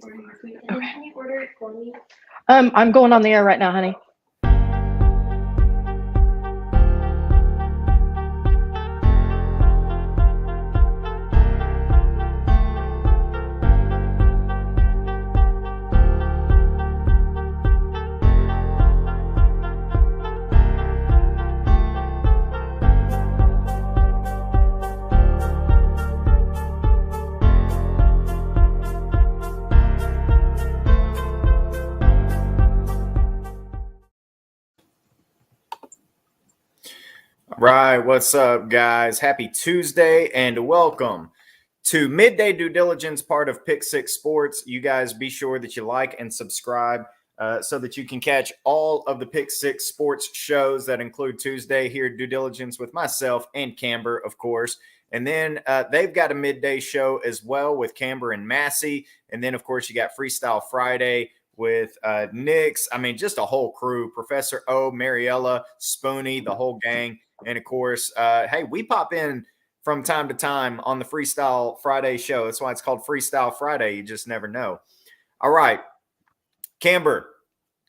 Okay. Can you order it for me? I'm going on the air right now, honey. Right, what's up, guys? Happy Tuesday and welcome to Midday Due Diligence, part of Pick Six Sports. You guys be sure that you like and subscribe so that you can catch all of the Pick Six Sports shows that include Tuesday here at Due Diligence with myself and Camber, of course. And then they've got a midday show as well with Camber and Massey. And then, of course, you got Freestyle Friday with Nix. I mean, just a whole crew. Professor O, Mariella, Spoonie, the whole gang. And of course, hey, we pop in from time to time on the Freestyle Friday show. That's why it's called Freestyle Friday. You just never know. All right, Camber,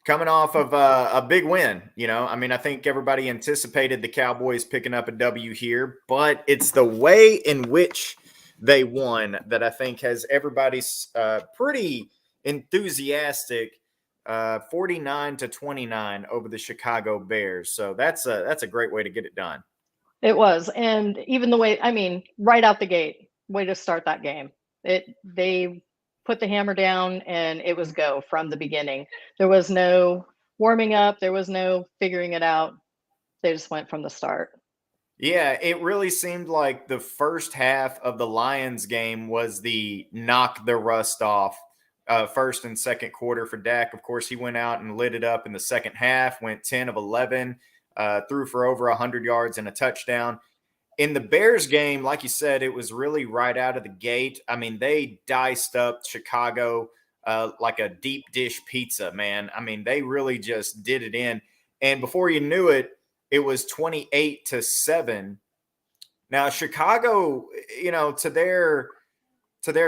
coming off of a big win. You know, I mean, I think everybody anticipated the Cowboys picking up a W here, but it's the way in which they won that I think has everybody pretty enthusiastic. 49-29 over the Chicago Bears. So that's a great way to get it done. It was. And even the way, I mean, right out the gate, way to start that game. They put the hammer down and it was go from the beginning. There was no warming up. There was no figuring it out. They just went from the start. Yeah, it really seemed like the first half of the Lions game was the knock the rust off. First and second quarter for Dak. Of course, he went out and lit it up in the second half, went 10 of 11, threw for over 100 yards and a touchdown. In the Bears game, like you said, it was really right out of the gate. I mean, they diced up Chicago like a deep dish pizza, man. I mean, they really just did it in. And before you knew it, it was 28-7. Now, Chicago, you know, to their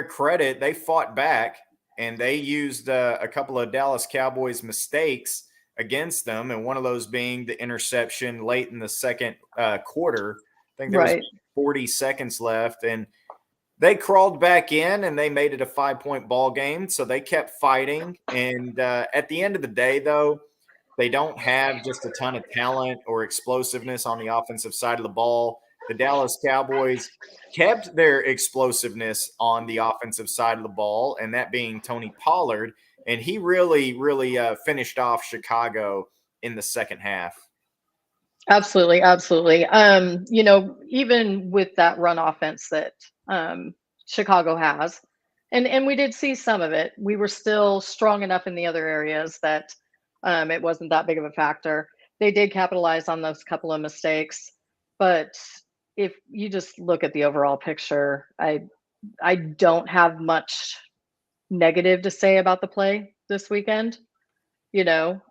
credit, they fought back. And they used a couple of Dallas Cowboys mistakes against them, and one of those being the interception late in the second quarter. I think there was 40 seconds left, and they crawled back in, and they made it a 5-point ball game. So they kept fighting. And at the end of the day, though, they don't have just a ton of talent or explosiveness on the offensive side of the ball. The Dallas Cowboys kept their explosiveness on the offensive side of the ball, and that being Tony Pollard. And he really finished off Chicago in the second half. Absolutely. Absolutely. You know, even with that run offense that Chicago has, and we did see some of it, we were still strong enough in the other areas that it wasn't that big of a factor. They did capitalize on those couple of mistakes, but if you just look at the overall picture, I don't have much negative to say about the play this weekend. You know,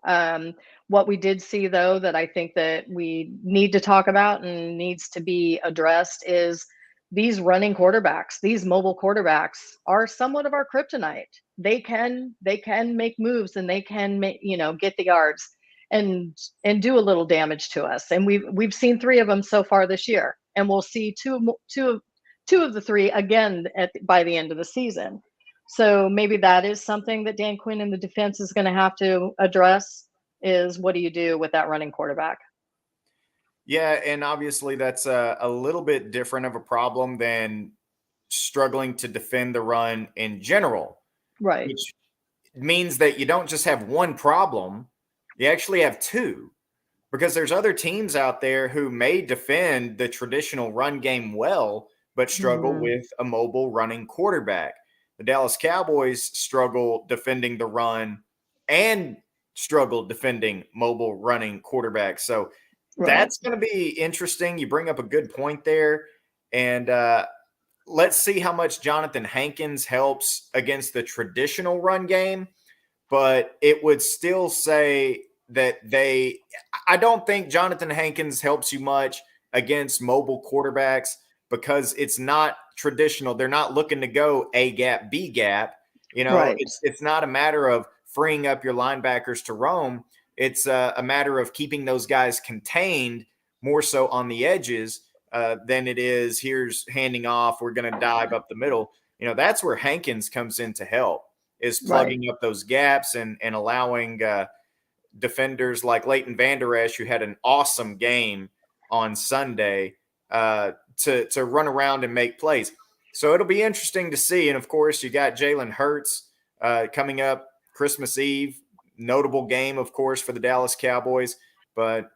what we did see, though, that I think that we need to talk about and needs to be addressed is these running quarterbacks. These mobile quarterbacks are somewhat of our kryptonite. They can make moves and they can make, you know, get the yards and do a little damage to us. And we've seen 3 of them so far this year, and we'll see two of the 3 again by the end of the season. So maybe that is something that Dan Quinn and the defense is going to have to address, is what do you do with that running quarterback? Yeah, and obviously that's a little bit different of a problem than struggling to defend the run in general. Right. Which means that you don't just have one problem, you actually have 2. Because there's other teams out there who may defend the traditional run game well, but struggle with a mobile running quarterback. The Dallas Cowboys struggle defending the run and struggle defending mobile running quarterbacks. So that's going to be interesting. You bring up a good point there. And let's see how much Jonathan Hankins helps against the traditional run game. But it would still say that I don't think Jonathan Hankins helps you much against mobile quarterbacks because it's not traditional. They're not looking to go A gap, B gap. Right. It's not a matter of freeing up your linebackers to roam. It's a matter of keeping those guys contained more so on the edges than it is here's handing off. We're going to dive up the middle. That's where Hankins comes in to help, is Right. plugging up those gaps and allowing defenders like Leighton Vander Esch, who had an awesome game on Sunday, to run around and make plays. So it'll be interesting to see. And of course, you got Jalen Hurts coming up Christmas Eve. Notable game, of course, for the Dallas Cowboys. But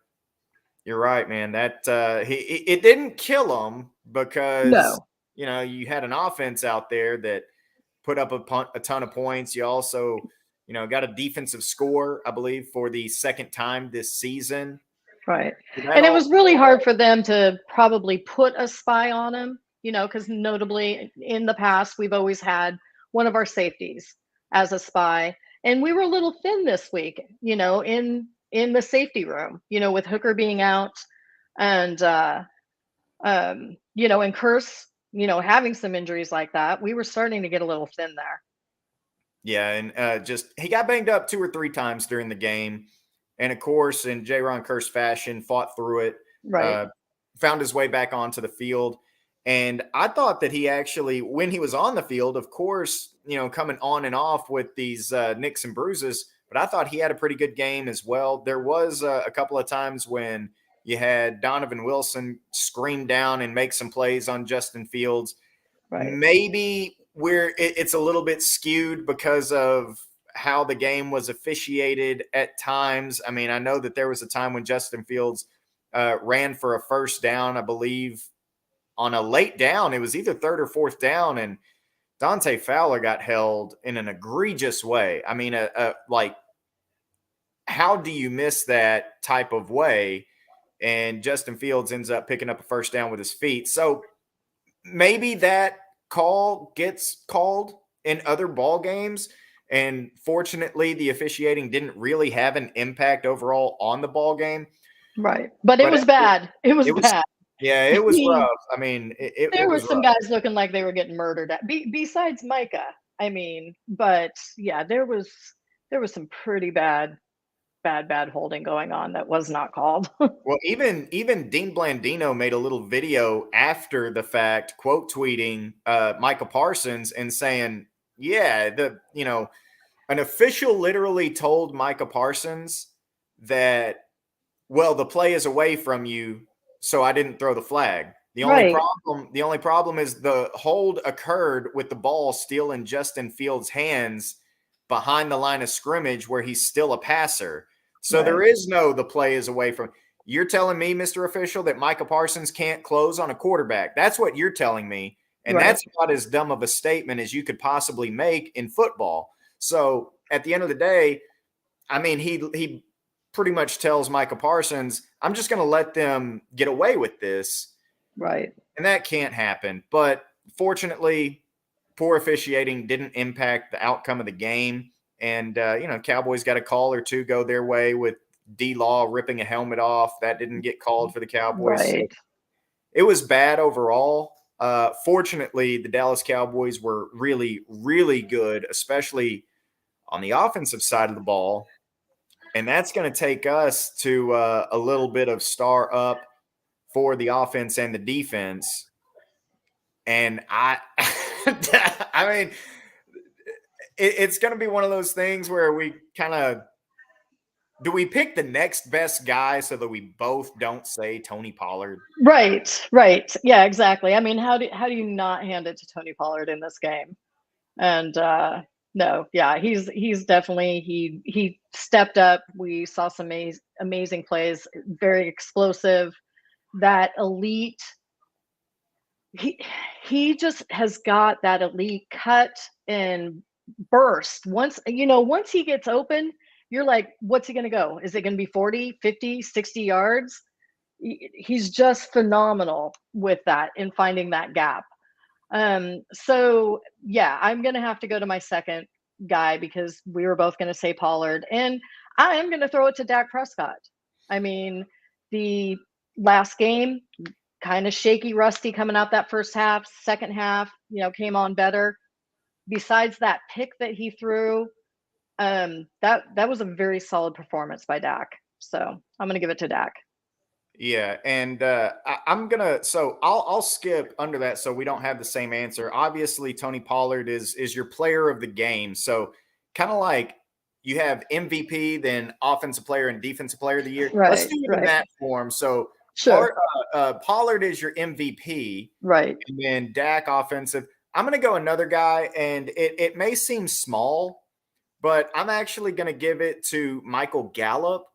you're right, man. That it didn't kill them because No. you had an offense out there that put up a ton of points. You also got a defensive score, I believe, for the second time this season. Right. That And it all was really hard for them to probably put a spy on him, because notably in the past, we've always had one of our safeties as a spy. And we were a little thin this week, in the safety room, with Hooker being out and, and Curse, having some injuries like that. We were starting to get a little thin there. Yeah, and just he got banged up 2 or 3 times during the game. And of course, in J-Ron Curse fashion, fought through it, Right. found his way back onto the field. And I thought that he actually, when he was on the field, of course, coming on and off with these nicks and bruises, but I thought he had a pretty good game as well. There was a couple of times when you had Donovan Wilson scream down and make some plays on Justin Fields. Right. Maybe it's a little bit skewed because of how the game was officiated at times. I mean, I know that there was a time when Justin Fields ran for a first down, I believe, on a late down. It was either third or fourth down, and Dante Fowler got held in an egregious way. I mean, like, how do you miss that type of way? And Justin Fields ends up picking up a first down with his feet. So maybe that call gets called in other ball games. And fortunately, the officiating didn't really have an impact overall on the ball game. Right. But it But was bad. It was bad. yeah, it I was mean, rough. I mean, it there were was some rough. guys looking like they were getting murdered besides Micah. I mean, but yeah, there was some pretty bad holding going on that was not called. Well, even Dean Blandino made a little video after the fact, quote tweeting Micah Parsons and saying, "Yeah, an official literally told Micah Parsons that, well, the play is away from you, so I didn't throw the flag. Right. The only problem is the hold occurred with the ball still in Justin Fields' hands behind the line of scrimmage where he's still a passer. So there Right. is no the play is away from. You're telling me, Mr. Official, that Micah Parsons can't close on a quarterback. That's what you're telling me. And Right. that's about as dumb of a statement as you could possibly make in football. So at the end of the day, I mean, he pretty much tells Micah Parsons, I'm just going to let them get away with this. Right. And that can't happen. But fortunately, poor officiating didn't impact the outcome of the game. And, Cowboys got a call or two go their way with D-Law ripping a helmet off. That didn't get called for the Cowboys. So Right. it was bad overall. Fortunately, the Dallas Cowboys were really, really good, especially on the offensive side of the ball. And that's going to take us to a little bit of star up for the offense and the defense. And I mean, it's going to be one of those things where we kind of do we pick the next best guy so that we both don't say Tony Pollard? Right. Right. Yeah, exactly. I mean, how do you not hand it to Tony Pollard in this game? And no, yeah, he's definitely he stepped up. We saw some amazing plays, very explosive. That elite, he just has got that elite cut and burst. Once he gets open, you're like, what's he going to go? Is it going to be 40, 50, 60 yards? He's just phenomenal with that in finding that gap. So yeah, I'm gonna have to go to my second guy because we were both gonna say Pollard, and I am gonna throw it to Dak Prescott. I mean, the last game, kind of shaky, rusty coming out that first half. Second half, came on better. besides that pick that he threw, that was a very solid performance by Dak. So I'm going to give it to Dak. Yeah, and I'm gonna. So I'll skip under that, so we don't have the same answer. Obviously, Tony Pollard is your player of the game. So kind of like you have MVP, then offensive player and defensive player of the year. Let's Right, do it in right. that form. So Sure. Pollard is your MVP, Right. and then Dak offensive. I'm gonna go another guy, and it may seem small, but I'm actually gonna give it to Michael Gallup,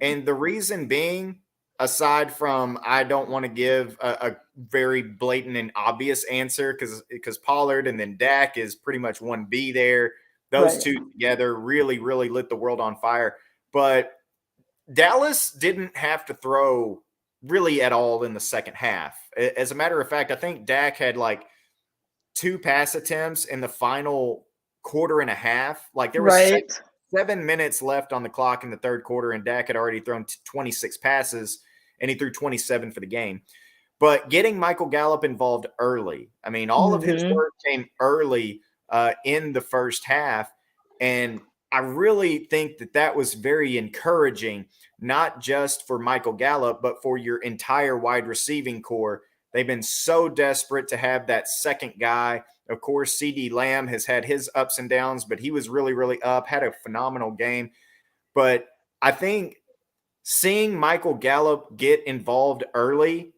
and the reason being, aside from I don't want to give a very blatant and obvious answer because Pollard and then Dak is pretty much 1B there. Those Right. two together really, really lit the world on fire. But Dallas didn't have to throw really at all in the second half. As a matter of fact, I think Dak had like 2 pass attempts in the final quarter and a half. Like there was Right. 7 minutes left on the clock in the third quarter, and Dak had already thrown 26 passes, and he threw 27 for the game. But getting Michael Gallup involved early, I mean, all of his Mm-hmm. work came early in the first half, and I really think that was very encouraging, not just for Michael Gallup, but for your entire wide receiving core. They've been so desperate to have that second guy. Of course, CD Lamb has had his ups and downs, but he was really, really up, had a phenomenal game. But I think seeing Michael Gallup get involved early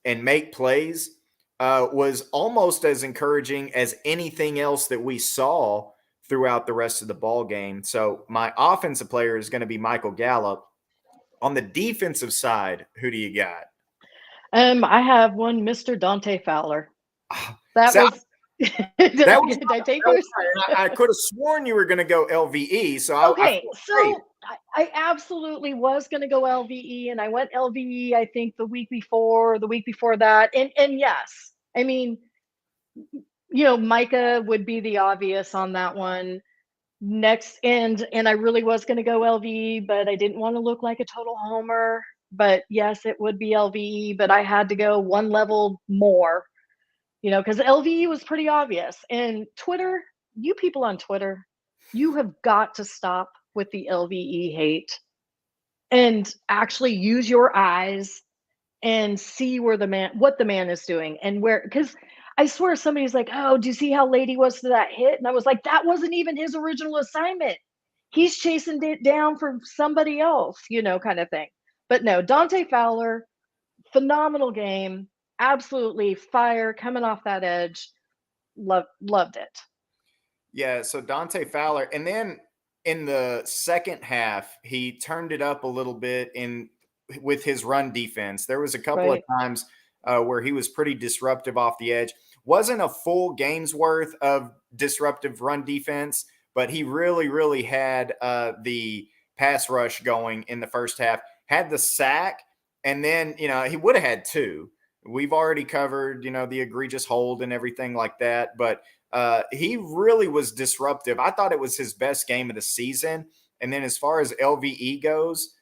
and make plays was almost as encouraging as anything else that we saw throughout the rest of the ball game. So my offensive player is going to be Michael Gallup. On the defensive side, who do you got? I have one, Mr. Dante Fowler. That So was. Did I take yours? I could have sworn you were going to go LVE. So I Okay, feel great. so I absolutely was going to go LVE, and I went LVE. I think the week before, the week before that, and yes, I mean, Micah would be the obvious on that one. Next, and I really was going to go LVE, but I didn't want to look like a total homer. But yes, it would be LVE, but I had to go one level more, because LVE was pretty obvious. And Twitter, you people on Twitter, you have got to stop with the LVE hate and actually use your eyes and see what the man is doing and where, because I swear somebody's like, oh, do you see how late he was to that hit? And I was like, that wasn't even his original assignment. He's chasing it down for somebody else, kind of thing. But no, Dante Fowler, phenomenal game, absolutely fire coming off that edge. Loved it. Yeah, so Dante Fowler, and then in the second half, he turned it up a little bit with his run defense. There was a couple of Right. times where he was pretty disruptive off the edge. Wasn't a full game's worth of disruptive run defense, but he really, really had the pass rush going in the first half. Had the sack, and then he would have had two. We've already covered the egregious hold and everything like that, but he really was disruptive. I thought it was his best game of the season. And then as far as LVE goes,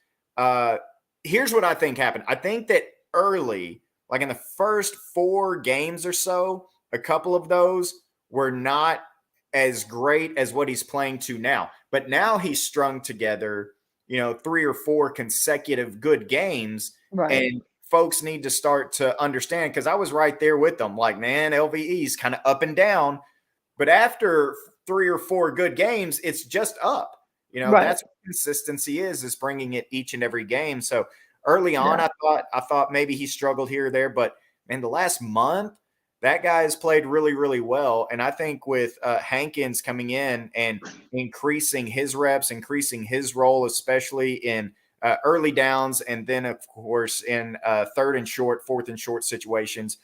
here's what I think happened. I think that early, like in the first 4 games or so, a couple of those were not as great as what he's playing to now. But now he's strung together, 3 or 4 consecutive good games. Right. And folks need to start to understand, because I was right there with them. Like, man, LVE's kind of up and down. But after 3 or 4 good games, it's just up. Right. That's what consistency is bringing it each and every game. So early on, Yeah. I thought maybe he struggled here or there, but in the last month, that guy has played really, really well. And I think with Hankins coming in and increasing his reps, increasing his role, especially in early downs, and then of course in third and short, fourth and short situations,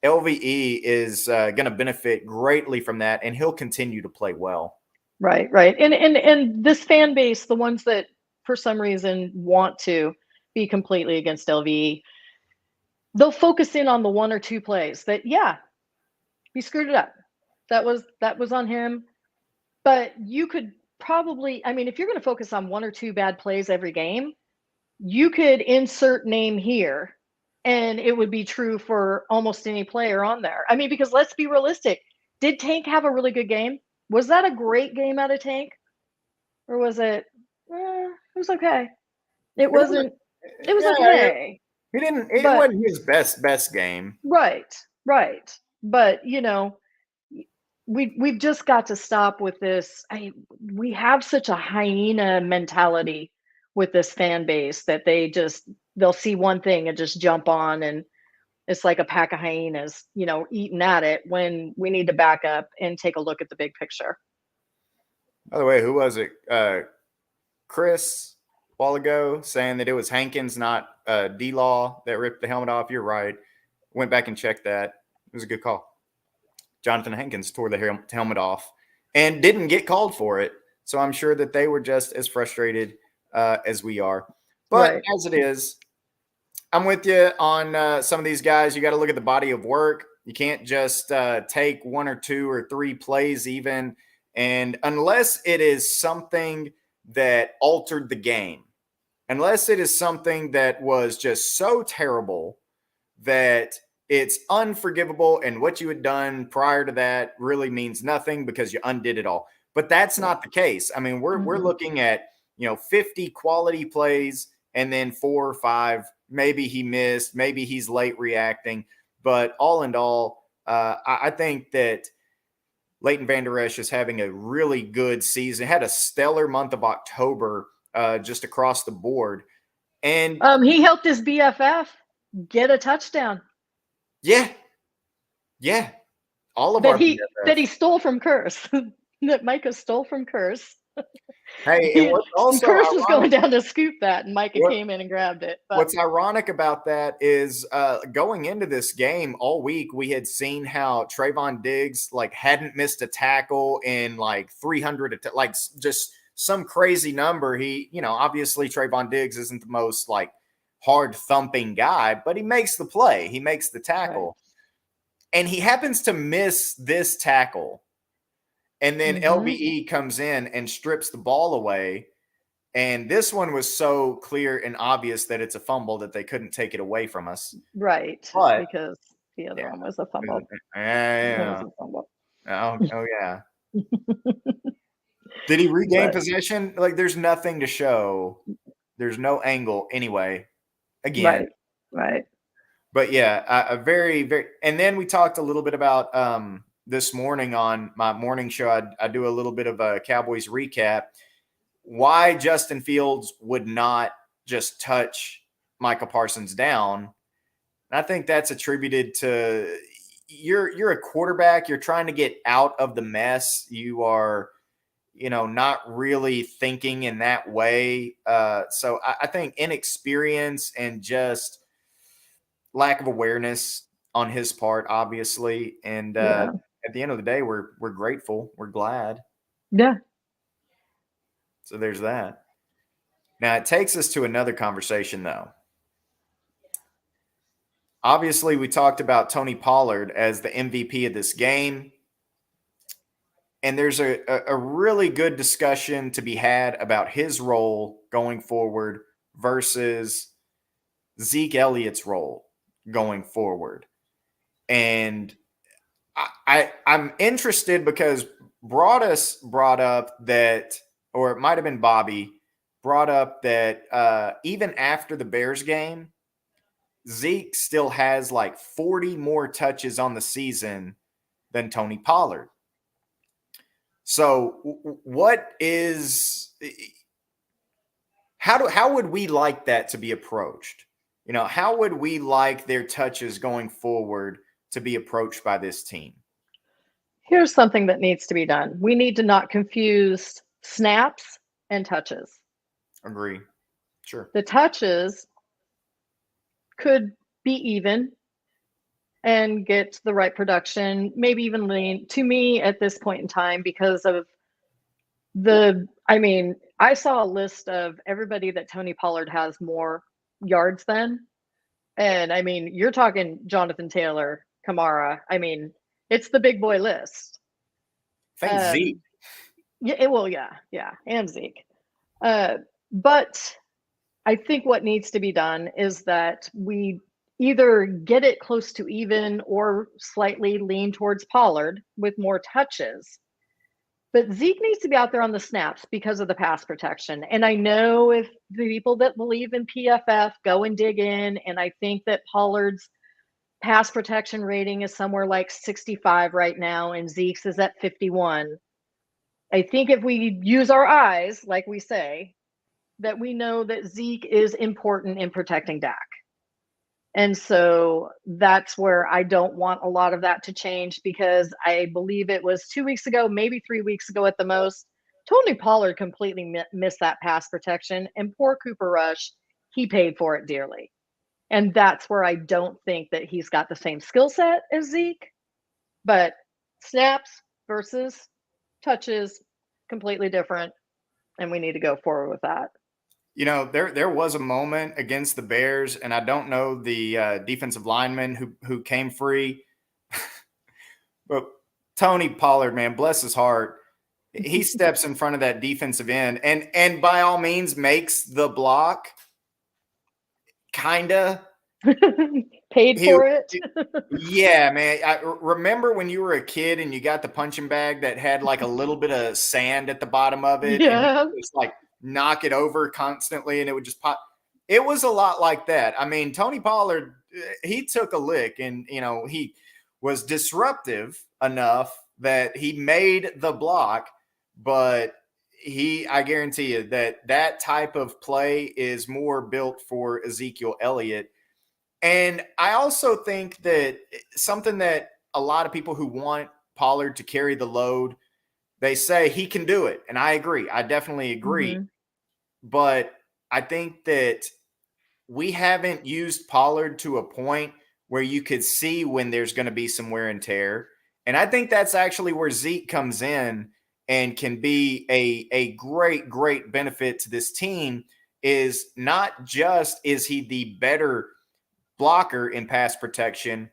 LVE is going to benefit greatly from that, and he'll continue to play well. Right. Right. And this fan base, the ones that for some reason want to be completely against LVE, they'll focus in on the 1 or 2 plays that, yeah, he screwed it up. That was on him. But you could probably, I mean, if you're going to focus on 1 or 2 bad plays every game, you could insert name here and it would be true for almost any player on there. I mean, because let's be realistic. Did Tank have a really good game? Was that a great game out of Tank? Or was it, it was okay. It It was, wasn't, it was yeah, okay. he didn't. It But wasn't his best game. right, right. But we've just got to stop with this. We have such a hyena mentality with this fan base that they'll see one thing and just jump on, and it's like a pack of hyenas, eating at it, when we need to back up and take a look at the big picture. By the way, who was it? Chris a while ago saying that it was Hankins, not D-Law, that ripped the helmet off. You're right. Went back and checked that. It was a good call. Jonathan Hankins tore the helmet off and didn't get called for it. So I'm sure that they were just as frustrated as we are. But Right. as it is, I'm with you on some of these guys. You got to look at the body of work. You can't just take one or two or three plays even. And unless it is something that altered the game, unless it is something that was just so terrible that it's unforgivable, and what you had done prior to that really means nothing because you undid it all. But that's not the case. I mean, we're looking at 50 quality plays and then 4 or 5. Maybe he missed, maybe he's late reacting. But all in all, I think that Leighton Vander Esch is having a really good season. Had a stellar month of October just across the board. And he helped his BFF get a touchdown. Yeah. All of our BFF. That he stole from Curse. That Micah stole from Curse. Hey, and what's also Curse was going down to scoop that, and Micah came in and grabbed it. But what's ironic about that is going into this game all week, we had seen how Trayvon Diggs hadn't missed a tackle in 300, just some crazy number. He, obviously Trayvon Diggs isn't the most hard thumping guy, but he makes the play. He makes the tackle. Right. And he happens to miss this tackle. And then LVE comes in and strips the ball away. And this one was so clear and obvious that it's a fumble that they couldn't take it away from us. Right. But, because the other one was a fumble. Yeah. Oh, yeah. Did he regain possession? There's nothing to show. There's no angle anyway. Again. Right. But yeah, a very, very, and then we talked a little bit about this morning on my morning show. I do a little bit of a Cowboys recap. Why Justin Fields would not just touch Micah Parsons down. And I think that's attributed to you're a quarterback. You're trying to get out of the mess. You are, not really thinking in that way. So I think inexperience and just lack of awareness on his part, obviously. And at the end of the day, we're grateful. We're glad. Yeah. So there's that. Now it takes us to another conversation, though. Obviously, we talked about Tony Pollard as the MVP of this game. And there's a really good discussion to be had about his role going forward versus Zeke Elliott's role going forward. And I'm interested because Broadus brought up that, or it might have been Bobby, brought up that even after the Bears game, Zeke still has 40 more touches on the season than Tony Pollard. So how would we like that to be approached? How would we like their touches going forward to be approached by this team? Here's something that needs to be done. We need to not confuse snaps and touches. Agree. Sure. The touches could be even and get the right production, maybe even lean to me at this point in time because of I saw a list of everybody that Tony Pollard has more yards than. And you're talking Jonathan Taylor, Kamara. It's the big boy list. Zeke. Yeah, and Zeke. But I think what needs to be done is that we either get it close to even or slightly lean towards Pollard with more touches. But Zeke needs to be out there on the snaps because of the pass protection. And I know if the people that believe in PFF go and dig in, and I think that Pollard's pass protection rating is somewhere like 65 right now, and Zeke's is at 51. I think if we use our eyes, like we say, that we know that Zeke is important in protecting Dak. And so that's where I don't want a lot of that to change, because I believe it was 2 weeks ago, maybe 3 weeks ago at the most, Tony Pollard completely missed that pass protection, and poor Cooper Rush, he paid for it dearly. And that's where I don't think that he's got the same skill set as Zeke, but snaps versus touches, completely different. And we need to go forward with that. You know, there was a moment against the Bears, and I don't know the defensive lineman who came free, but Tony Pollard, man, bless his heart, he steps in front of that defensive end and by all means makes the block, kinda. Paid for it. Yeah, man. I remember when you were a kid and you got the punching bag that had like a little bit of sand at the bottom of it, and you just like knock it over constantly and it would just pop. It was a lot like that. I mean, Tony Pollard, he took a lick, and he was disruptive enough that he made the block, but I guarantee you that type of play is more built for Ezekiel Elliott. And I also think that something that a lot of people who want Pollard to carry the load, they say he can do it. And I agree. I definitely agree. Mm-hmm. But I think that we haven't used Pollard to a point where you could see when there's going to be some wear and tear. And I think that's actually where Zeke comes in and can be a great, great benefit to this team. Is not just is he the better blocker in pass protection,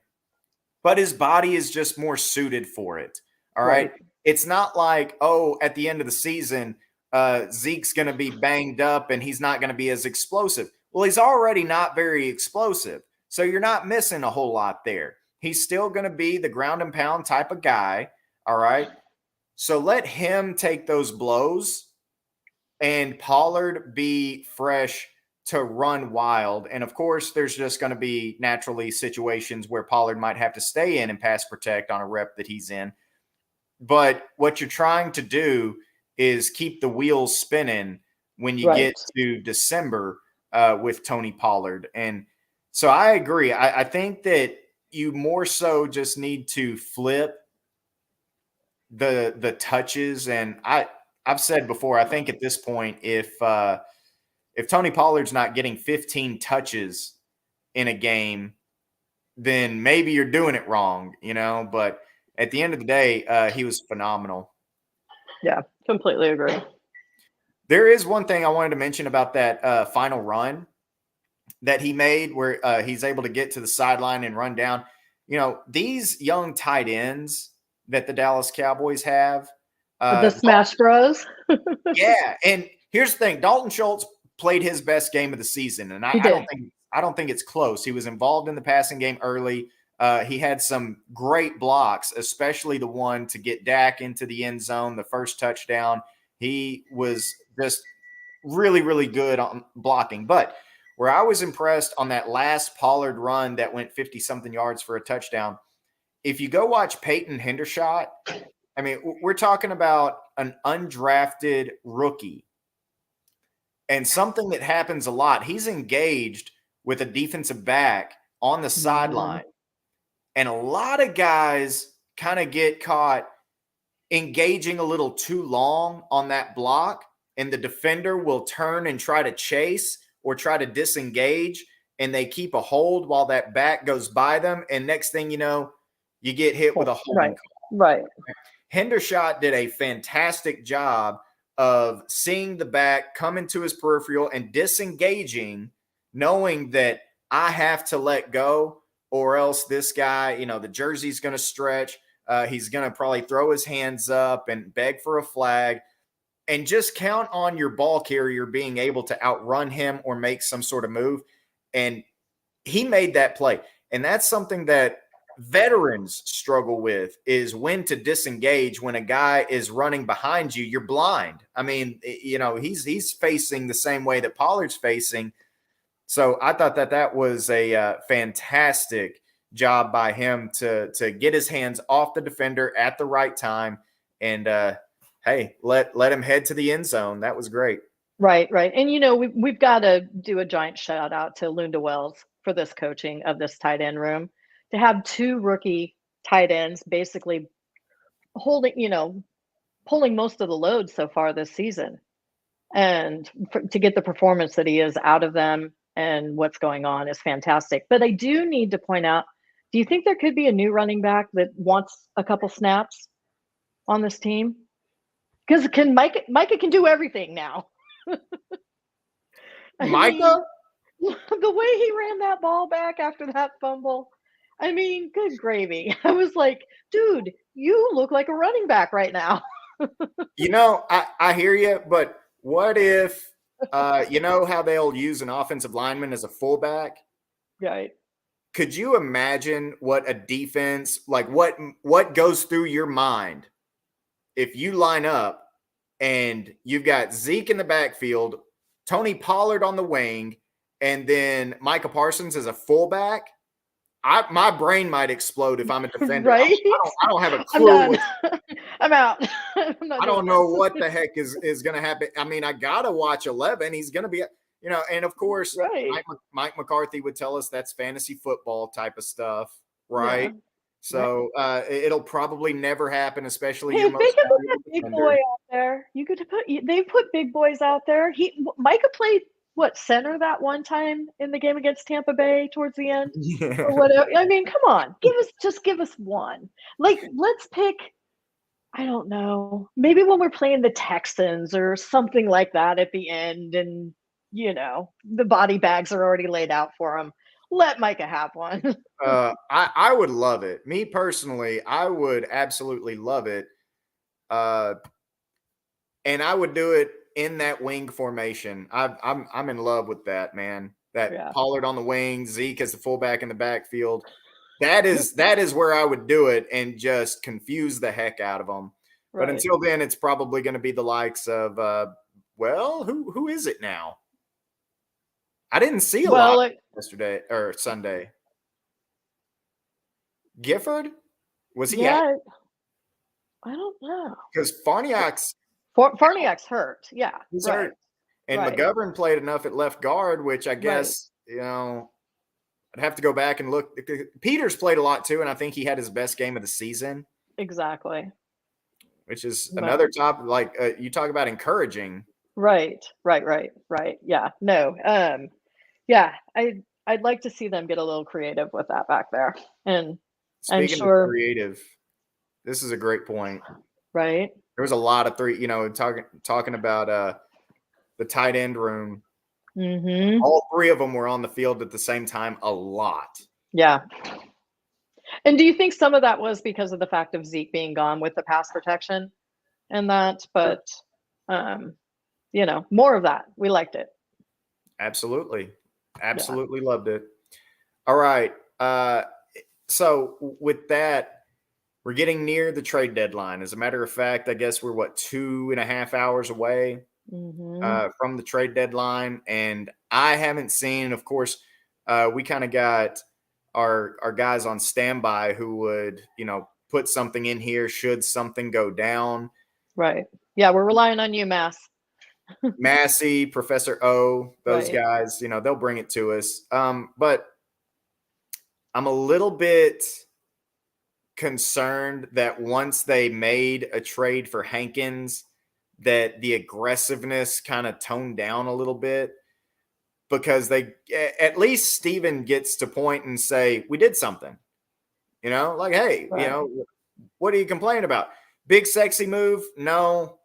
but his body is just more suited for it. All right. It's not like, at the end of the season, Zeke's going to be banged up and he's not going to be as explosive. Well, he's already not very explosive. So you're not missing a whole lot there. He's still going to be the ground and pound type of guy. All right. So let him take those blows and Pollard be fresh to run wild. And of course, there's just going to be naturally situations where Pollard might have to stay in and pass protect on a rep that he's in. But what you're trying to do is keep the wheels spinning when you get to December with Tony Pollard. And so I agree. I think that you more so just need to flip the touches. And I've said before, I think at this point, if Tony Pollard's not getting 15 touches in a game, then maybe you're doing it wrong, But at the end of the day, he was phenomenal. Yeah, completely agree. There is one thing I wanted to mention about that final run that he made where he's able to get to the sideline and run down. These young tight ends that the Dallas Cowboys have. The Smash Bros. Yeah, and here's the thing. Dalton Schultz played his best game of the season, and I don't think it's close. He was involved in the passing game early. He had some great blocks, especially the one to get Dak into the end zone, the first touchdown. He was just really, really good on blocking. But where I was impressed on that last Pollard run that went 50-something yards for a touchdown, if you go watch Peyton Hendershot, I mean, we're talking about an undrafted rookie. And something that happens a lot, he's engaged with a defensive back on the sideline. And a lot of guys kind of get caught engaging a little too long on that block, and the defender will turn and try to chase or try to disengage, and they keep a hold while that back goes by them. And next thing you know, you get hit with a holding call. Right. Hendershot did a fantastic job of seeing the back come into his peripheral and disengaging, knowing that I have to let go or else this guy, the jersey's going to stretch. He's going to probably throw his hands up and beg for a flag, and just count on your ball carrier being able to outrun him or make some sort of move. And he made that play. And that's something that veterans struggle with is when to disengage when a guy is running behind you. You're blind. I mean, he's facing the same way that Pollard's facing. So I thought that was a fantastic job by him to get his hands off the defender at the right time, and hey, let him head to the end zone. That was great. Right. And we've got to do a giant shout out to Lunda Wells for this coaching of this tight end room. To have two rookie tight ends basically pulling most of the load so far this season, and to get the performance that he is out of them and what's going on is fantastic. But I do need to point out, do you think there could be a new running back that wants a couple snaps on this team? Because Micah can do everything now. Micah? The way he ran that ball back after that fumble, I mean, good gravy. I was like, dude, you look like a running back right now. I hear you, but what if, how they'll use an offensive lineman as a fullback? Right. Could you imagine what a defense, like what goes through your mind if you line up and you've got Zeke in the backfield, Tony Pollard on the wing, and then Micah Parsons as a fullback? My brain might explode if I'm a defender. Right? I don't have a clue. I'm out. I don't know what the heck is going to happen. I mean, I got to watch 11. He's going to be, and of course, right. Mike McCarthy would tell us that's fantasy football type of stuff, right? Yeah. So it'll probably never happen, especially if they could put that big boy out there. They put big boys out there. Micah played center that one time in the game against Tampa Bay towards the end, or whatever. I mean, come on, give us one. Like, let's pick. I don't know. Maybe when we're playing the Texans or something like that at the end, and the body bags are already laid out for him. Let Micah have one. I would love it. Me personally, I would absolutely love it. And I would do it in that wing formation. I'm in love with that, man. That Pollard on the wing, Zeke as the fullback in the backfield. That is where I would do it and just confuse the heck out of them. Right. But until then, it's probably going to be the likes of, who is it now? I didn't see a lot yesterday or Sunday. Gifford? Was he out? I don't know. Because Farniak's hurt. Yeah. He's hurt. And McGovern played enough at left guard, which I guess, I'd have to go back and look. Peters played a lot too, and I think he had his best game of the season. Exactly. Which is another topic, like you talk about encouraging. Right. Yeah. No. Yeah. I'd like to see them get a little creative with that back there. And speaking of creative, this is a great point. Right. There was a lot of talking about the tight end room. Mm-hmm. All three of them were on the field at the same time a lot. Yeah. And do you think some of that was because of the fact of Zeke being gone with the pass protection and that? But, more of that. We liked it. Absolutely. Absolutely loved it. All right. So with that, we're getting near the trade deadline. As a matter of fact, I guess we're 2.5 hours away from the trade deadline. And I haven't seen, of course, we kind of got our guys on standby who would, put something in here should something go down. Right. Yeah, we're relying on you, Massey, Professor O, those guys, they'll bring it to us. But I'm a little bit concerned that once they made a trade for Hankins, that the aggressiveness kind of toned down a little bit, because at least Steven gets to point and say, we did something, like, hey, what are you complaining about? Big sexy move? No,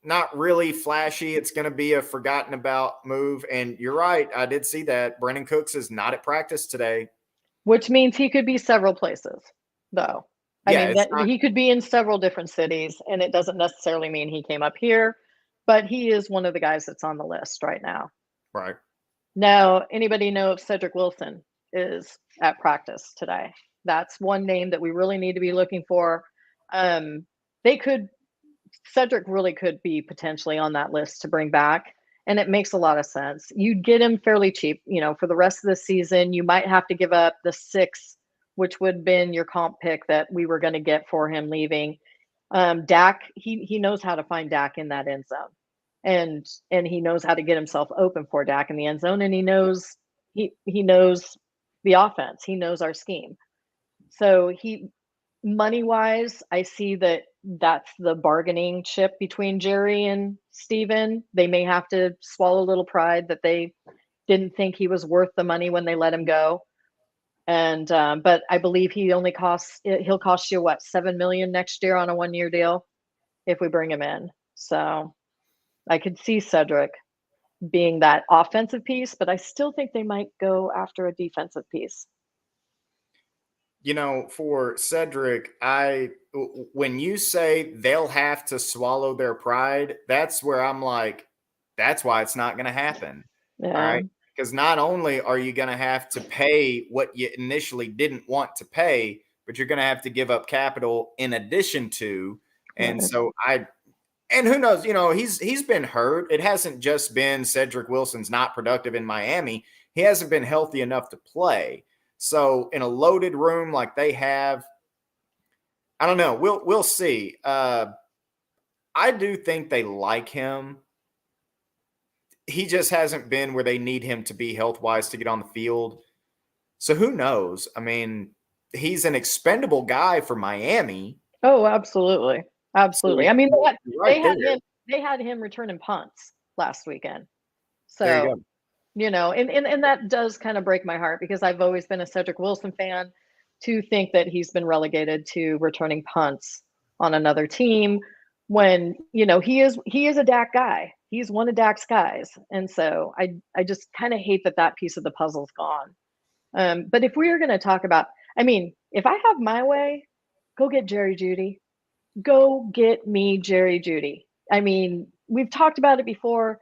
not really flashy. It's going to be a forgotten about move. And you're right. I did see that. Brennan Cooks is not at practice today. Which means he could be several places, though. He could be in several different cities, and it doesn't necessarily mean he came up here, but he is one of the guys that's on the list right now. Right. Now, anybody know if Cedric Wilson is at practice today? That's one name that we really need to be looking for. They could Cedric really could be potentially on that list to bring back, and it makes a lot of sense. You'd get him fairly cheap, for the rest of the season. You might have to give up the 6, which would have been your comp pick that we were going to get for him leaving. Dak, he knows how to find Dak in that end zone, and he knows how to get himself open for Dak in the end zone, and he knows the offense. He knows our scheme. So money wise, I see that's the bargaining chip between Jerry and Steven. They may have to swallow a little pride that they didn't think he was worth the money when they let him go. And but I believe he'll cost you what, $7 million next year on a 1-year deal if we bring him in. So I could see Cedric being that offensive piece, but I still think they might go after a defensive piece. For Cedric, when you say they'll have to swallow their pride, that's where I'm like, that's why it's not going to happen. Yeah. All right. Because not only are you going to have to pay what you initially didn't want to pay, but you're going to have to give up capital in addition to. And so and who knows, he's been hurt. It hasn't just been Cedric Wilson's not productive in Miami. He hasn't been healthy enough to play. So in a loaded room like they have, I don't know. We'll see. I do think they like him. He just hasn't been where they need him to be health-wise to get on the field. So who knows? I mean, he's an expendable guy for Miami. Oh, absolutely. Absolutely. So I mean, they had him returning punts last weekend. So, there you go. And that does kind of break my heart because I've always been a Cedric Wilson fan. To think that he's been relegated to returning punts on another team when, he is a Dak guy. He's one of Dak's guys. And so I just kind of hate that piece of the puzzle's gone. But if we are going to talk about, if I have my way, go get Jerry Jeudy. Go get me Jerry Jeudy. We've talked about it before.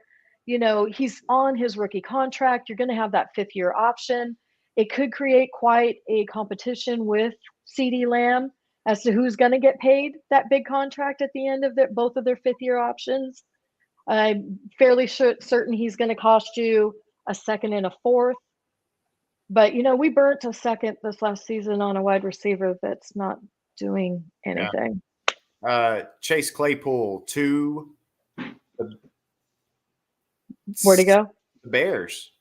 He's on his rookie contract. You're going to have that 5th-year option. It could create quite a competition with CeeDee Lamb as to who's going to get paid that big contract at the end of both of their 5th-year options. I'm fairly certain he's going to cost you a 2nd and a 4th. But, we burnt a 2nd this last season on a wide receiver that's not doing anything. Yeah. Chase Claypool to where'd he go? The Bears.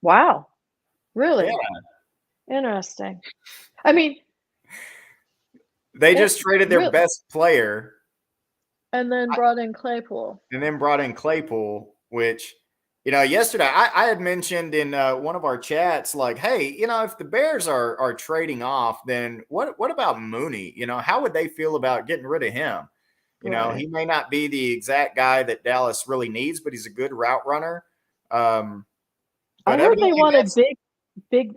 Wow. Really? Yeah. Interesting. They just traded their best player. And then brought in Claypool. Which, yesterday I had mentioned in one of our chats, like, hey, if the Bears are trading off, then what about Mooney? How would they feel about getting rid of him? Right. He may not be the exact guy that Dallas really needs, but he's a good route runner. I heard they wanted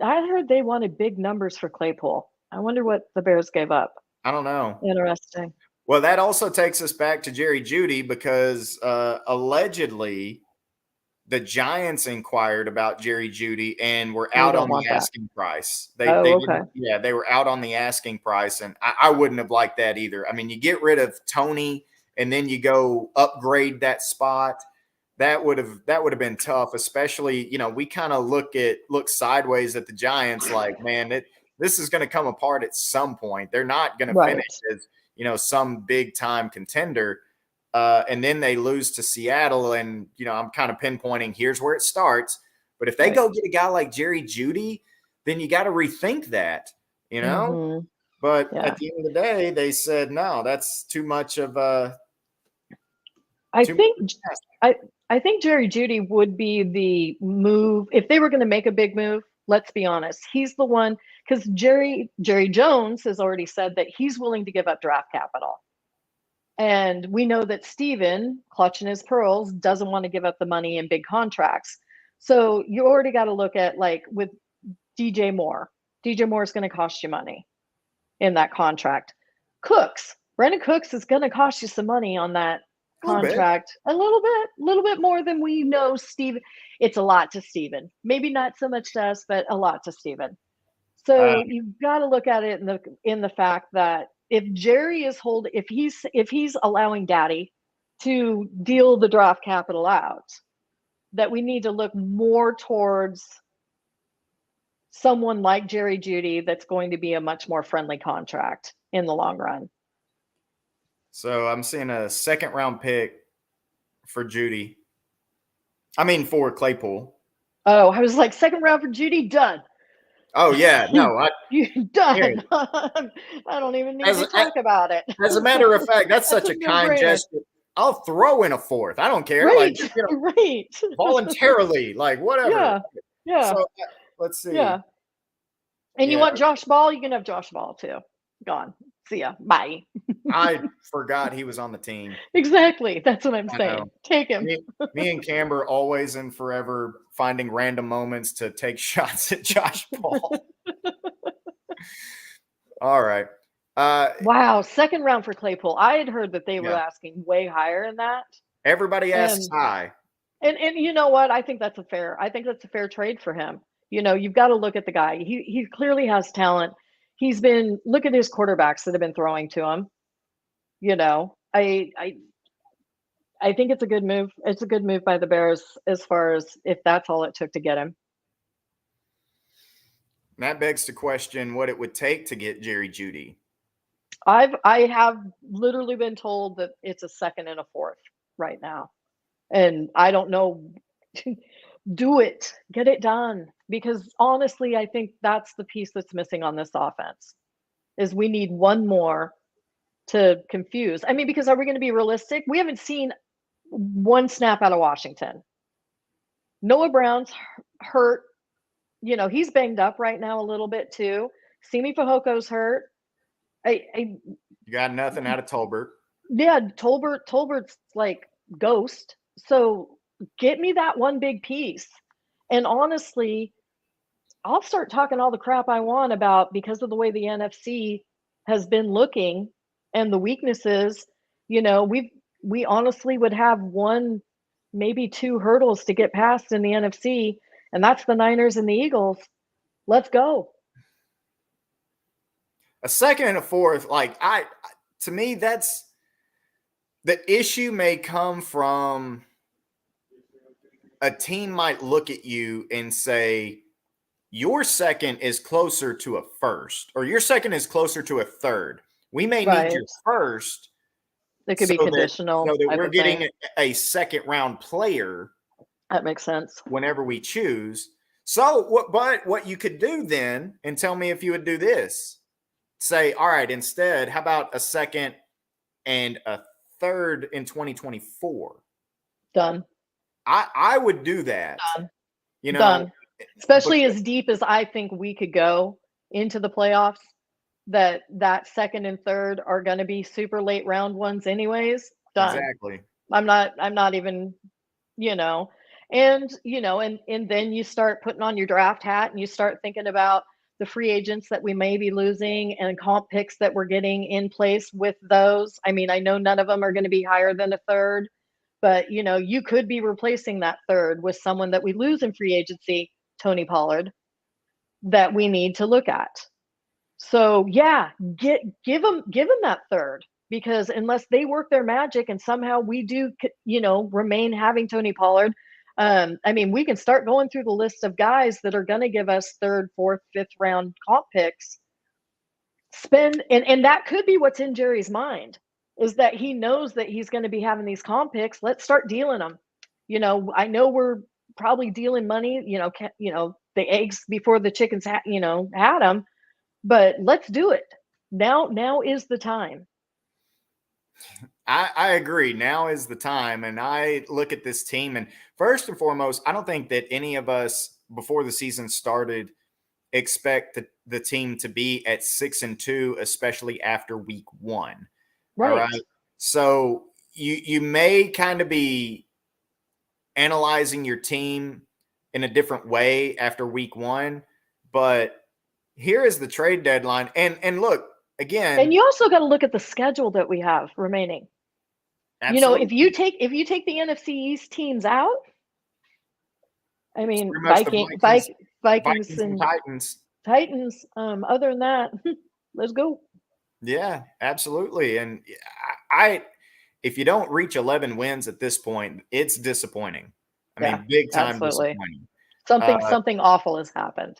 I heard they wanted big numbers for Claypool. I wonder what the Bears gave up. I don't know. Interesting. Well, that also takes us back to Jerry Jeudy because allegedly the Giants inquired about Jerry Jeudy and were out on the asking price. They were out on the asking price, and I wouldn't have liked that either. You get rid of Tony and then you go upgrade that spot. That would have been tough, especially, we kind of look sideways at the Giants like, man, this is going to come apart at some point. They're not going to finish as, some big time contender. And then they lose to Seattle. And, I'm kind of pinpointing here's where it starts. But if they go get a guy like Jerry Jeudy, then you got to rethink that, Mm-hmm. But at the end of the day, they said, no, that's too much of a. I think Jerry Jeudy would be the move if they were going to make a big move. Let's be honest. He's the one, because Jerry Jones has already said that he's willing to give up draft capital. And we know that Steven, clutching his pearls, doesn't want to give up the money in big contracts. So you already got to look at, like, with DJ Moore. DJ Moore is going to cost you money in that contract. Brandon Cooks is going to cost you some money on that contract. A little bit more than we know. Steven, it's a lot to Steven. Maybe not so much to us, but a lot to Steven. So you've got to look at it in the fact that if Jerry is if he's allowing Daddy to deal the draft capital out, that we need to look more towards someone like Jerry Jeudy that's going to be a much more friendly contract in the long run. So I'm seeing a second round pick for Jeudy. I mean, for Claypool. Oh, I was like, second round for Jeudy, done. Oh yeah, no, you done. I don't even need to talk about it. As a matter of fact, that's such a kind gesture. I'll throw in a fourth. I don't care. Right, like, right. Voluntarily, like whatever. Yeah. So let's see. Yeah. And you want Josh Ball? You can have Josh Ball too. Gone. See ya. Bye. I forgot he was on the team. Exactly. That's what I'm saying. Take him. Me and Camber always and forever finding random moments to take shots at Josh Ball. All right. Wow. Second round for Claypool. I had heard that they were asking way higher than that. Everybody asks high. And you know what? I think that's a fair trade for him. You know, you've got to look at the guy. He clearly has talent. Look at his quarterbacks that have been throwing to him. You know, I think it's a good move. It's a good move by the Bears as far as if that's all it took to get him. That begs to question what it would take to get Jerry Jeudy. I have literally been told that it's a second and a fourth right now. And I don't know. Do it. Get it done. Because honestly, I think that's the piece that's missing on this offense is we need one more to confuse. I mean, because are we going to be realistic? We haven't seen one snap out of Washington. Noah Brown's hurt. You know, he's banged up right now a little bit too. Simi Fajoko's hurt. You got nothing out of Tolbert. Yeah, Tolbert's like ghost. So get me that one big piece. And honestly, I'll start talking all the crap I want about because of the way the NFC has been looking and the weaknesses. You know, we honestly would have one, maybe two hurdles to get past in the NFC, and that's the Niners and the Eagles. Let's go. A second and a fourth, to me, that's the issue may come from a team might look at you and say, your second is closer to a first, or your second is closer to a third. We may need your first. It could be conditional. So that we're getting a second round player. That makes sense. Whenever we choose. So what you could do then, and tell me if you would do this, say, all right, instead, how about a second and a third in 2024? Done. I would do that. Done. You know, done. Especially as deep as I think we could go into the playoffs, that second and third are going to be super late round ones anyways. Done. Exactly. I'm not even, you know, and then you start putting on your draft hat and you start thinking about the free agents that we may be losing and comp picks that we're getting in place with those. I mean, I know none of them are going to be higher than a third, but you know, you could be replacing that third with someone that we lose in free agency, Tony Pollard, that we need to look at. So yeah, give them that third, because unless they work their magic and somehow we do, you know, remain having Tony Pollard, I mean, we can start going through the list of guys that are going to give us third, fourth, fifth round comp picks. And that could be what's in Jerry's mind, is that he knows that he's going to be having these comp picks. Let's start dealing them. You know, I know we're probably dealing money, you know, the eggs before the chickens had them, but let's do it. Now is the time. I agree. Now is the time. And I look at this team, and first and foremost, I don't think that any of us before the season started expect the team to be at 6-2, especially after week 1. Right. All right. So you may kind of be analyzing your team in a different way after week 1, but here is the trade deadline. And look, again, and you also got to look at the schedule that we have remaining. Absolutely. You know, if you take the NFC East teams out, I mean, Vikings and Titans. Other than that, let's go. Yeah, absolutely. And I if you don't reach 11 wins at this point, it's disappointing. I Yeah, mean, big time absolutely. disappointing. Something awful has happened,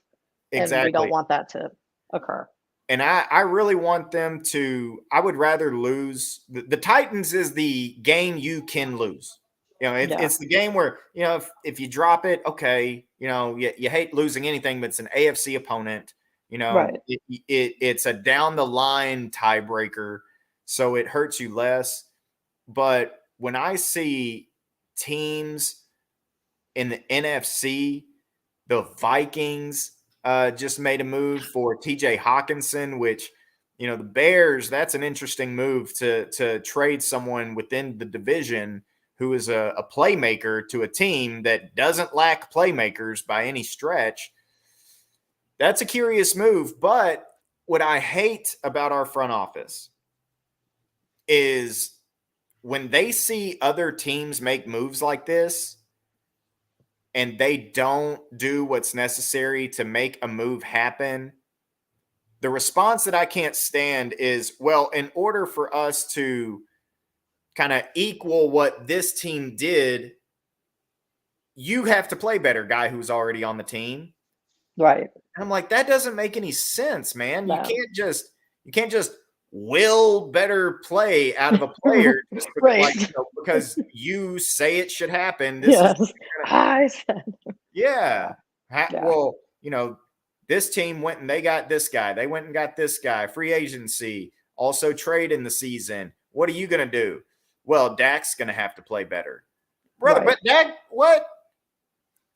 and we don't Exactly. want that to occur. And I really want them to. I would rather lose. The Titans is the game you can lose. You know, Yeah, it's the game where, you know, if you drop it, okay, you know, you hate losing anything, but it's an AFC opponent. You know, right, it's a down the line tiebreaker, so it hurts you less. But when I see teams in the NFC, the Vikings just made a move for TJ Hawkinson, which, you know, the Bears, that's an interesting move to trade someone within the division who is a playmaker to a team that doesn't lack playmakers by any stretch. That's a curious move. But what I hate about our front office is when they see other teams make moves like this and they don't do what's necessary to make a move happen, the response that I can't stand is, well, in order for us to kind of equal what this team did, you have to play better, guy who's already on the team. right. And I'm like, that doesn't make any sense, man. You No, can't just will better play out of a player just like, right. you know, because you say it should happen. This is Yes, I said. Yeah. Yeah, Well, you know, this team went and they got this guy. They went and got this guy. Free agency, also trade in the season. What are you going to do? Well, Dak's going to have to play better. Brother, right. but Dak, what?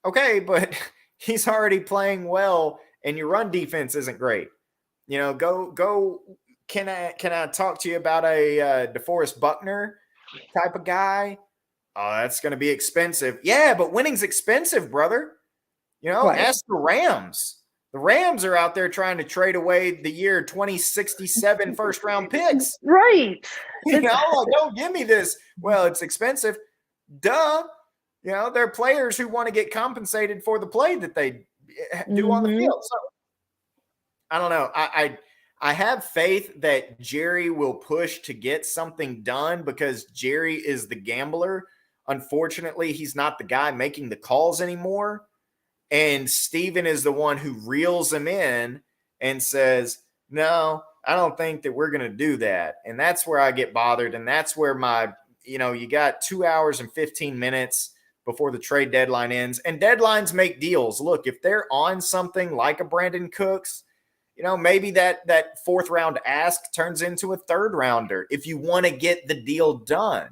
Okay, but he's already playing well and your run defense isn't great. You know, go. Can I talk to you about a DeForest Buckner type of guy? Oh, that's going to be expensive. Yeah, but winning's expensive, brother. You know, Right. ask the Rams. The Rams are out there trying to trade away the year 2067 first round picks. Right. You It's know, like, don't give me this. Well, it's expensive. Duh. You know, they're players who want to get compensated for the play that they do on the mhm. field. So I don't know. I have faith that Jerry will push to get something done because Jerry is the gambler. Unfortunately, he's not the guy making the calls anymore. And Steven is the one who reels him in and says, no, I don't think that we're going to do that. And that's where I get bothered. And that's where you got 2 hours and 15 minutes before the trade deadline ends. And deadlines make deals. Look, if they're on something like a Brandon Cooks, you know, maybe that fourth round ask turns into a third rounder if you want to get the deal done.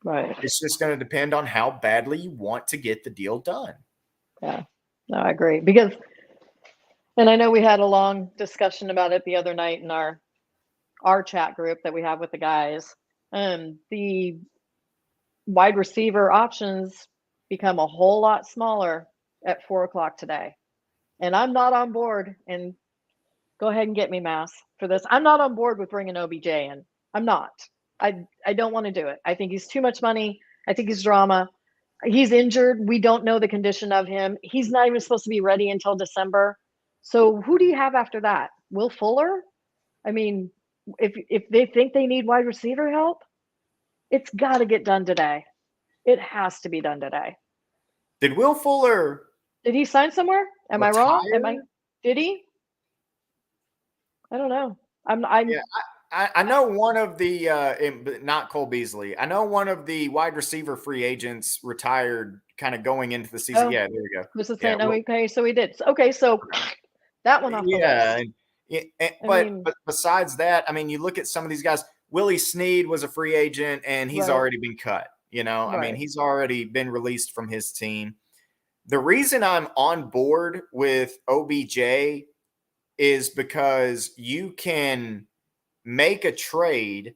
Right. It's just going to depend on how badly you want to get the deal done. Yeah. No, I agree. Because, and I know we had a long discussion about it the other night in our chat group that we have with the guys. The wide receiver options become a whole lot smaller at 4 o'clock today. And I'm not on board. And go ahead and get me, Mass, for this. I'm not on board with bringing OBJ in. I'm not. I don't want to do it. I think he's too much money. I think he's drama. He's injured. We don't know the condition of him. He's not even supposed to be ready until December. So who do you have after that? Will Fuller? I mean, if they think they need wide receiver help, it's got to get done today. It has to be done today. Did Will Fuller Did he sign somewhere? Am I wrong? Am I? retire? Did he? I don't know. I'm Yeah, I know one of the not Cole Beasley. I know one of the wide receiver free agents retired kind of going into the season. Oh, Yeah, there we go. was it Yeah, saying? Oh, okay, so he did. Okay, so that one off the yeah, list. I but mean, besides that, I mean, you look at some of these guys. Willie Snead was a free agent, and he's right, already been cut. You know, I mean, right, he's already been released from his team. The reason I'm on board with OBJ is because you can make a trade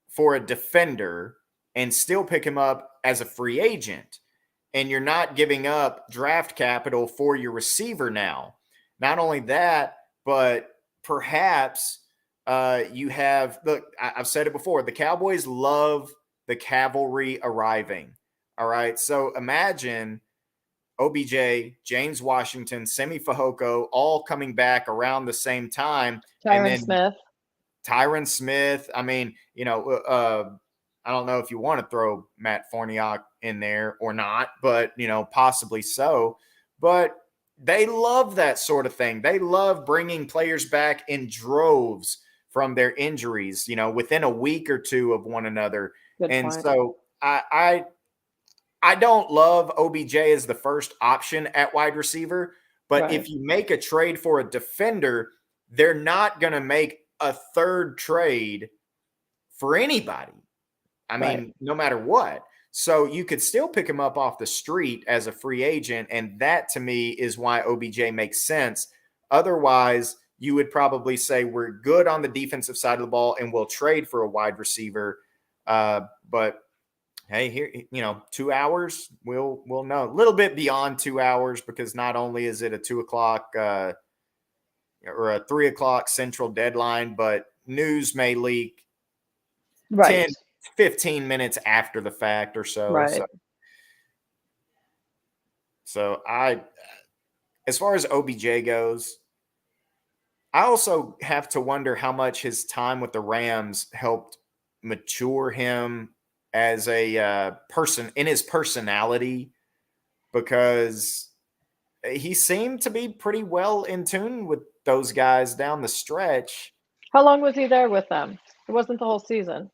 for a defender and still pick him up as a free agent. And you're not giving up draft capital for your receiver now. Not only that, but perhaps you have look, I've said it before, the Cowboys love the cavalry arriving. All right. So imagine OBJ, James Washington, Semi Fehoko, all coming back around the same time. And Tyron then Smith. Tyron Smith. I mean, I don't know if you want to throw Matt Forniak in there or not, but, possibly so. But they love that sort of thing. They love bringing players back in droves from their injuries, within a week or two of one another. Good And point. so I don't love OBJ as the first option at wide receiver, but Right. if you make a trade for a defender, they're not going to make a third trade for anybody. I mean, no matter what. So you could still pick him up off the street as a free agent, and that to me is why OBJ makes sense. Otherwise, you would probably say we're good on the defensive side of the ball and we'll trade for a wide receiver. But hey, here, 2 hours, we'll know. A little bit beyond 2 hours, because not only is it a 2 o'clock or a 3 o'clock central deadline, but news may leak Right. 10, 15 minutes after the fact or so. Right. So as far as OBJ goes, I also have to wonder how much his time with the Rams helped mature him as a person in his personality, because he seemed to be pretty well in tune with those guys down the stretch. How long was he there with them? It wasn't the whole season.